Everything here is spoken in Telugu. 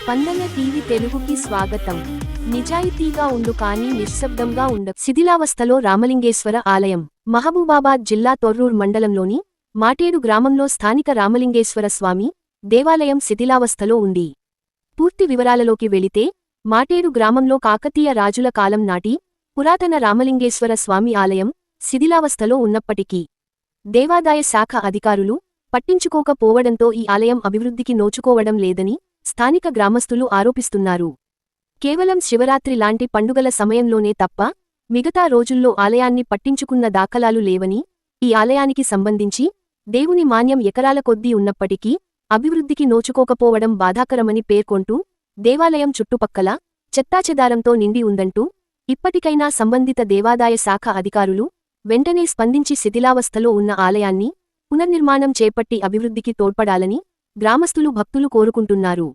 స్పందన టీవీ తెలుగుకి స్వాగతం. నిజాయితీగా ఉండు కానీ నిశ్శబ్దంగా ఉండ. శిథిలావస్థలో రామలింగేశ్వర ఆలయం. మహబూబాబాద్ జిల్లా తొర్రూర్ మండలంలోని మాటేడు గ్రామంలో స్థానిక రామలింగేశ్వర స్వామి దేవాలయం శిథిలావస్థలో ఉంది. పూర్తి వివరాలలోకి వెళితే, మాటేడు గ్రామంలో కాకతీయ రాజుల కాలం నాటి పురాతన రామలింగేశ్వర స్వామి ఆలయం శిథిలావస్థలో ఉన్నప్పటికీ దేవాదాయ శాఖ అధికారులు పట్టించుకోకపోవడంతో ఈ ఆలయం అభివృద్ధికి నోచుకోవడం లేదని స్థానిక గ్రామస్తులు ఆరోపిస్తున్నారు. కేవలం శివరాత్రి లాంటి పండుగల సమయంలోనే తప్ప మిగతా రోజుల్లో ఆలయాన్ని పట్టించుకున్న దాఖలాలు లేవని, ఈ ఆలయానికి సంబంధించి దేవుని మాన్యం ఎకరాల కొద్దీ ఉన్నప్పటికీ అభివృద్ధికి నోచుకోకపోవడం బాధాకరమని పేర్కొంటూ, దేవాలయం చుట్టుపక్కల చెత్తాచెదారంతో నిండి ఉందంటూ, ఇప్పటికైనా సంబంధిత దేవాదాయ శాఖ అధికారులు వెంటనే స్పందించి శిథిలావస్థలో ఉన్న ఆలయాన్ని పునర్నిర్మాణం చేపట్టి అభివృద్ధికి తోడ్పడాలని గ్రామస్తులు భక్తులు కోరుకుంటున్నారు.